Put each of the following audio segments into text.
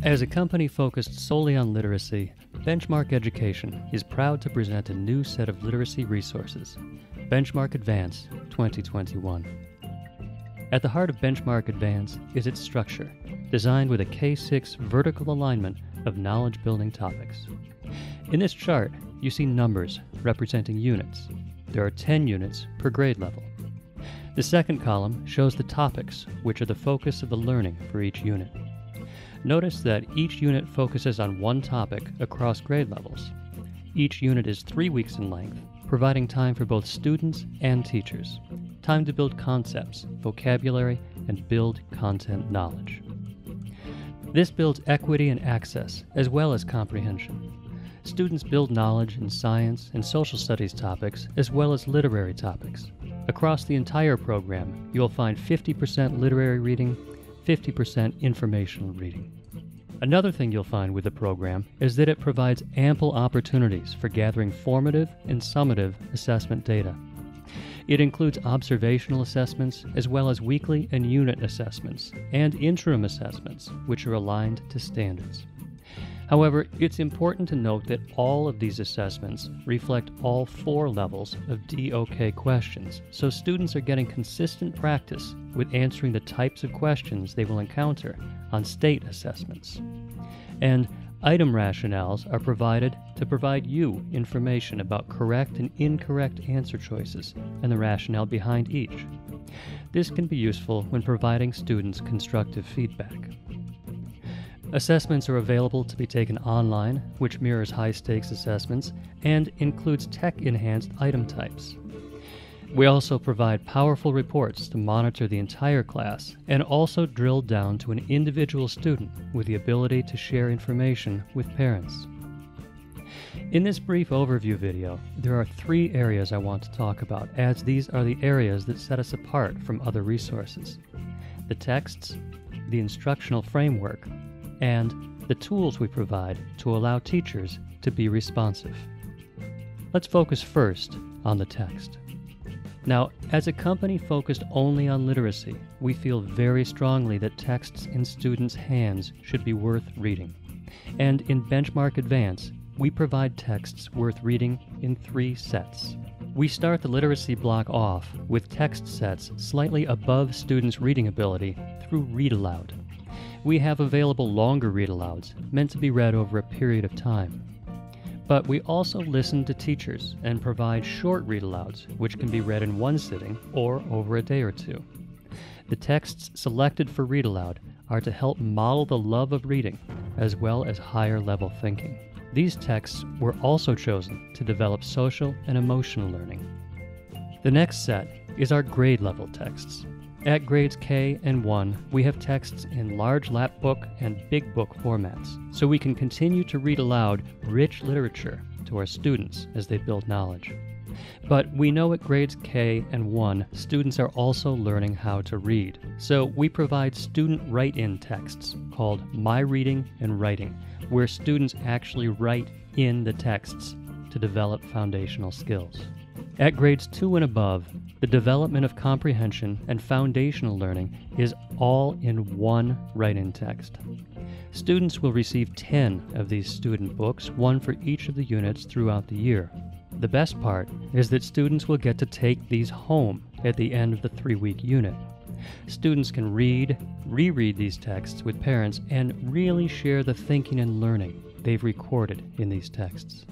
As a company focused solely on literacy, Benchmark Education is proud to present a new set of literacy resources, Benchmark Advance 2021. At the heart of Benchmark Advance is its structure, designed with a K-6 vertical alignment of knowledge-building topics. In this chart, you see numbers representing units. There are 10 units per grade level. The second column shows the topics, which are the focus of the learning for each unit. Notice that each unit focuses on one topic across grade levels. Each unit is 3 weeks in length, providing time for both students and teachers. Time to build concepts, vocabulary, and build content knowledge. This builds equity and access, as well as comprehension. Students build knowledge in science and social studies topics, as well as literary topics. Across the entire program, you'll find 50% literary reading, 50% informational reading. Another thing you'll find with the program is that it provides ample opportunities for gathering formative and summative assessment data. It includes observational assessments as well as weekly and unit assessments and interim assessments, which are aligned to standards. However, it's important to note that all of these assessments reflect all 4 levels of DOK questions, so students are getting consistent practice with answering the types of questions they will encounter on state assessments. And item rationales are provided to provide you information about correct and incorrect answer choices and the rationale behind each. This can be useful when providing students constructive feedback. Assessments are available to be taken online, which mirrors high-stakes assessments and includes tech-enhanced item types. We also provide powerful reports to monitor the entire class and also drill down to an individual student with the ability to share information with parents. In this brief overview video, there are 3 areas I want to talk about, as these are the areas that set us apart from other resources: the texts, the instructional framework, and the tools we provide to allow teachers to be responsive. Let's focus first on the text. Now, as a company focused only on literacy, we feel very strongly that texts in students' hands should be worth reading. And in Benchmark Advance, we provide texts worth reading in 3 sets. We start the literacy block off with text sets slightly above students' reading ability through Read Aloud. We have available longer read-alouds, meant to be read over a period of time. But we also listen to teachers and provide short read-alouds, which can be read in one sitting or over a day or 2. The texts selected for read-aloud are to help model the love of reading, as well as higher-level thinking. These texts were also chosen to develop social and emotional learning. The next set is our grade-level texts. At grades K and 1, we have texts in large lap book and big book formats, so we can continue to read aloud rich literature to our students as they build knowledge. But we know at grades K and 1, students are also learning how to read, so we provide student write-in texts called My Reading and Writing, where students actually write in the texts to develop foundational skills. At grades 2 and above, the development of comprehension and foundational learning is all in one write-in text. Students will receive 10 of these student books, 1 for each of the units throughout the year. The best part is that students will get to take these home at the end of the 3-week unit. Students can read, reread these texts with parents and really share the thinking and learning they've recorded in these texts.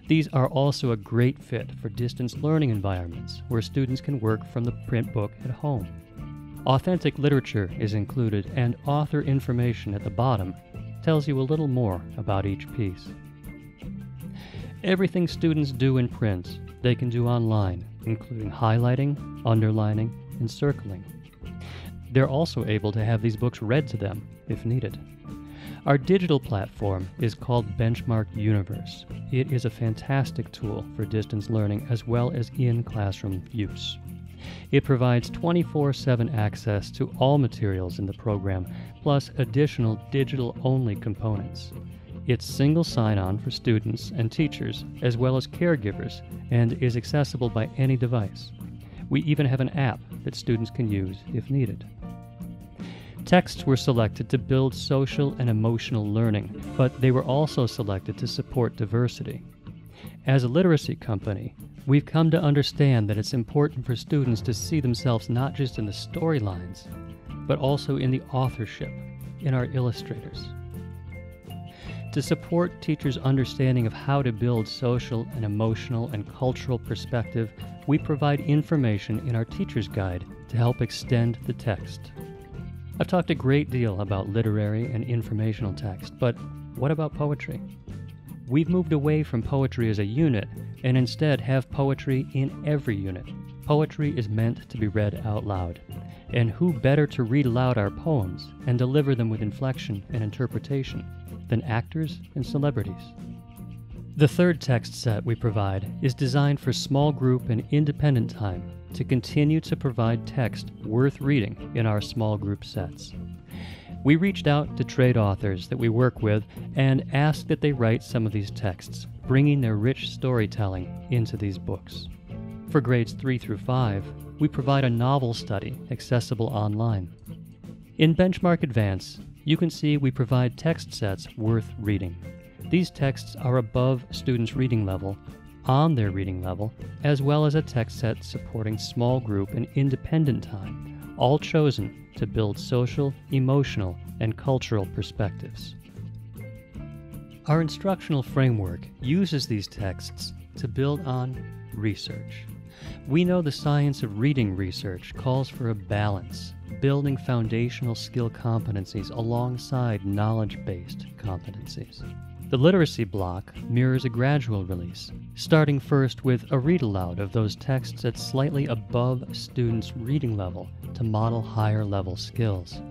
These are also a great fit for distance learning environments where students can work from the print book at home. Authentic literature is included, and author information at the bottom tells you a little more about each piece. Everything students do in print, they can do online, including highlighting, underlining, and circling. They're also able to have these books read to them if needed. Our digital platform is called Benchmark Universe. It is a fantastic tool for distance learning as well as in-classroom use. It provides 24/7 access to all materials in the program, plus additional digital-only components. It's single sign-on for students and teachers, as well as caregivers, and is accessible by any device. We even have an app that students can use if needed. Texts were selected to build social and emotional learning, but they were also selected to support diversity. As a literacy company, we've come to understand that it's important for students to see themselves not just in the storylines, but also in the authorship, in our illustrators. To support teachers' understanding of how to build social and emotional and cultural perspective, we provide information in our teacher's guide to help extend the text. I've talked a great deal about literary and informational text, but what about poetry? We've moved away from poetry as a unit and instead have poetry in every unit. Poetry is meant to be read out loud. And who better to read aloud our poems and deliver them with inflection and interpretation than actors and celebrities? The third text set we provide is designed for small group and independent time to continue to provide text worth reading in our small group sets. We reached out to trade authors that we work with and asked that they write some of these texts, bringing their rich storytelling into these books. For grades 3 through 5, we provide a novel study accessible online. In Benchmark Advance, you can see we provide text sets worth reading. These texts are above students' reading level, on their reading level, as well as a text set supporting small group and independent time, all chosen to build social, emotional, and cultural perspectives. Our instructional framework uses these texts to build on research. We know the science of reading research calls for a balance, building foundational skill competencies alongside knowledge-based competencies. The literacy block mirrors a gradual release, starting first with a read aloud of those texts at slightly above students' reading level to model higher level skills.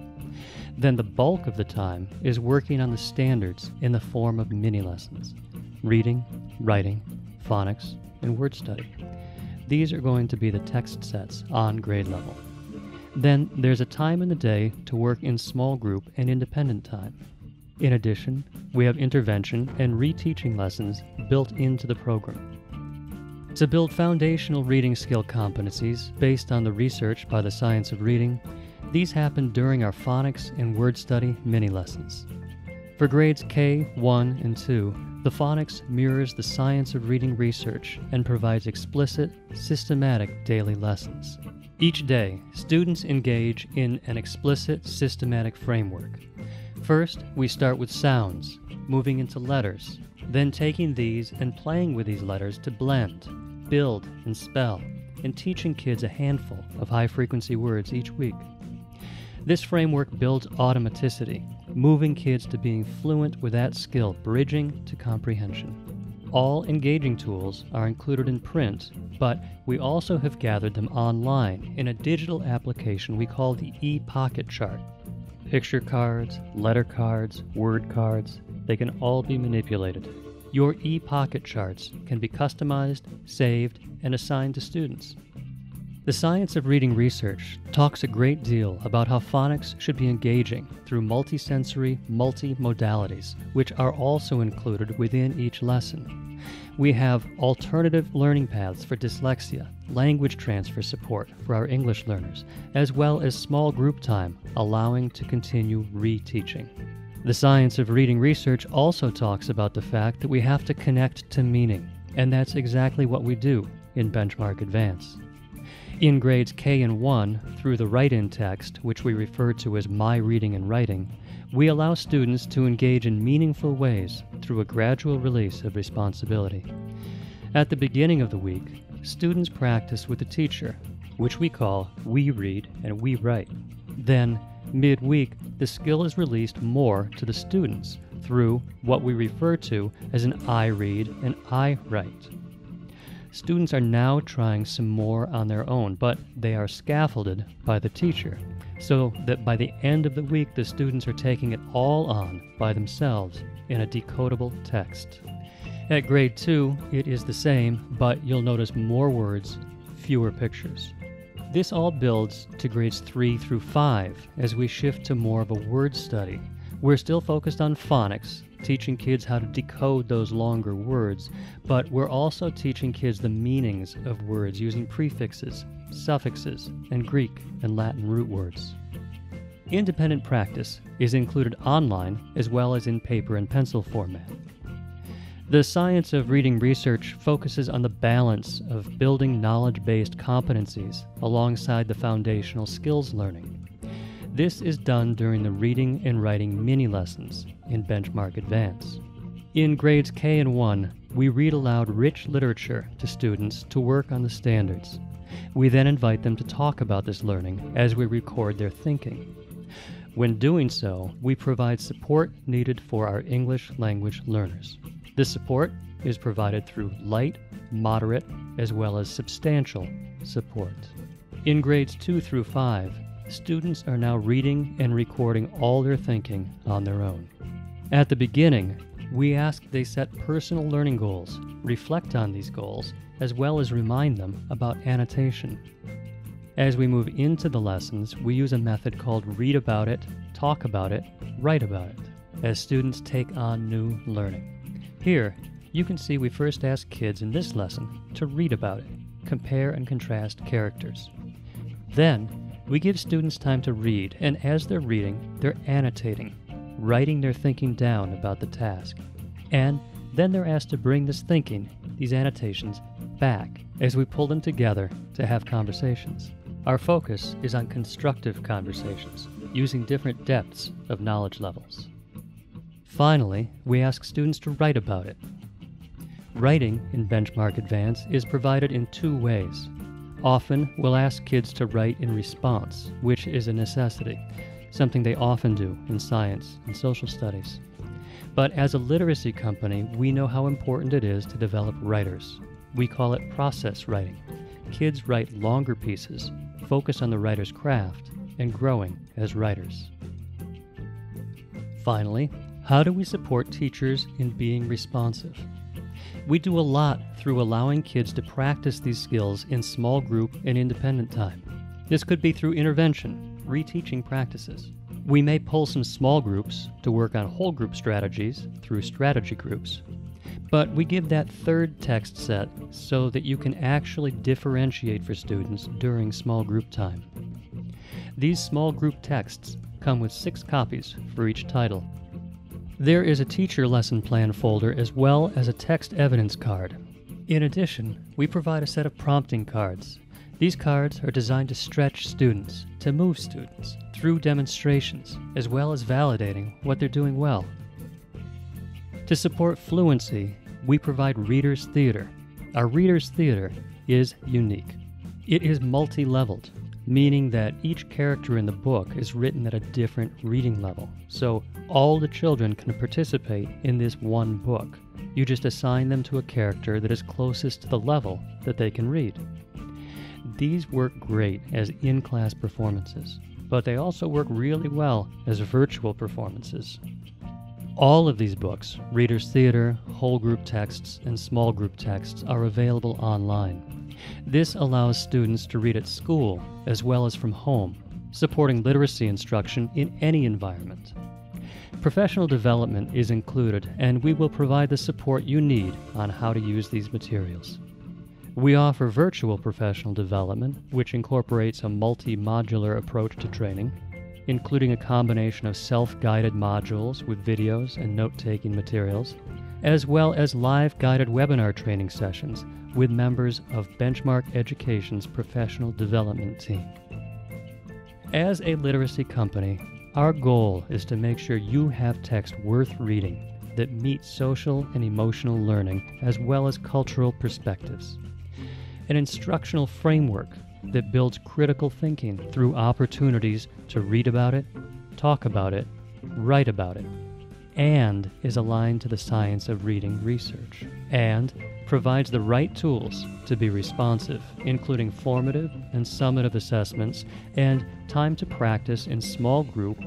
Then the bulk of the time is working on the standards in the form of mini-lessons: reading, writing, phonics, and word study. These are going to be the text sets on grade level. Then there's a time in the day to work in small group and independent time. In addition, we have intervention and reteaching lessons built into the program. To build foundational reading skill competencies based on the research by the science of reading, these happen during our phonics and word study mini-lessons. For grades K, 1, and 2, the phonics mirrors the science of reading research and provides explicit, systematic daily lessons. Each day, students engage in an explicit, systematic framework. First, we start with sounds, moving into letters, then taking these and playing with these letters to blend, build, and spell, and teaching kids a handful of high-frequency words each week. This framework builds automaticity, moving kids to being fluent with that skill, bridging to comprehension. All engaging tools are included in print, but we also have gathered them online in a digital application we call the e-pocket chart. Picture cards, letter cards, word cards, they can all be manipulated. Your e-pocket charts can be customized, saved, and assigned to students. The science of reading research talks a great deal about how phonics should be engaging through multisensory multimodalities, which are also included within each lesson. We have alternative learning paths for dyslexia, language transfer support for our English learners, as well as small group time, allowing to continue reteaching. The science of reading research also talks about the fact that we have to connect to meaning, and that's exactly what we do in Benchmark Advance. In grades K and 1, through the write-in text, which we refer to as My Reading and Writing, we allow students to engage in meaningful ways through a gradual release of responsibility. At the beginning of the week, students practice with the teacher, which we call We Read and We Write. Then, mid-week, the skill is released more to the students through what we refer to as an I Read and I Write. Students are now trying some more on their own, but they are scaffolded by the teacher, so that by the end of the week, the students are taking it all on by themselves in a decodable text. At grade 2, it is the same, but you'll notice more words, fewer pictures. This all builds to grades 3 through 5 as we shift to more of a word study. We're still focused on phonics, teaching kids how to decode those longer words, but we're also teaching kids the meanings of words using prefixes, suffixes, and Greek and Latin root words. Independent practice is included online as well as in paper and pencil format. The science of reading research focuses on the balance of building knowledge-based competencies alongside the foundational skills learning. This is done during the reading and writing mini-lessons in Benchmark Advance. In grades K and 1, we read aloud rich literature to students to work on the standards. We then invite them to talk about this learning as we record their thinking. When doing so, we provide support needed for our English language learners. This support is provided through light, moderate, as well as substantial support. In grades 2 through 5, students are now reading and recording all their thinking on their own. At the beginning, we ask they set personal learning goals, reflect on these goals, as well as remind them about annotation. As we move into the lessons, we use a method called read about it, talk about it, write about it, as students take on new learning. Here, you can see we first ask kids in this lesson to read about it, compare and contrast characters. Then, we give students time to read, and as they're reading, they're annotating, writing their thinking down about the task. And then they're asked to bring this thinking, these annotations, back as we pull them together to have conversations. Our focus is on constructive conversations, using different depths of knowledge levels. Finally, we ask students to write about it. Writing in Benchmark Advance is provided in 2 ways. Often, we'll ask kids to write in response, which is a necessity, something they often do in science and social studies. But as a literacy company, we know how important it is to develop writers. We call it process writing. Kids write longer pieces, focus on the writer's craft, and growing as writers. Finally, how do we support teachers in being responsive? We do a lot through allowing kids to practice these skills in small group and independent time. This could be through intervention, reteaching practices. We may pull some small groups to work on whole group strategies through strategy groups. But we give that third text set so that you can actually differentiate for students during small group time. These small group texts come with 6 copies for each title. There is a teacher lesson plan folder as well as a text evidence card. In addition, we provide a set of prompting cards. These cards are designed to stretch students, to move students through demonstrations, as well as validating what they're doing well. To support fluency, we provide Reader's Theater. Our Reader's Theater is unique. It is multi-leveled, meaning that each character in the book is written at a different reading level, so all the children can participate in this one book. You just assign them to a character that is closest to the level that they can read. These work great as in-class performances, but they also work really well as virtual performances. All of these books, Reader's Theater, whole group texts, and small group texts, are available online. This allows students to read at school as well as from home, supporting literacy instruction in any environment. Professional development is included, and we will provide the support you need on how to use these materials. We offer virtual professional development, which incorporates a multi-modular approach to training, including a combination of self-guided modules with videos and note-taking materials, as well as live guided webinar training sessions with members of Benchmark Education's professional development team. As a literacy company, our goal is to make sure you have text worth reading that meet social and emotional learning as well as cultural perspectives. An instructional framework that builds critical thinking through opportunities to read about it, talk about it, write about it, and is aligned to the science of reading research, and provides the right tools to be responsive, including formative and summative assessments and time to practice in small group,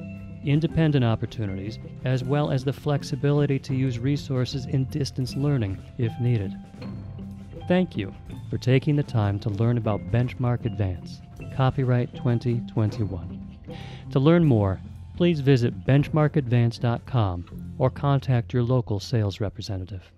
independent opportunities, as well as the flexibility to use resources in distance learning if needed. Thank you for taking the time to learn about Benchmark Advance, copyright 2021. To learn more, please visit benchmarkadvance.com or contact your local sales representative.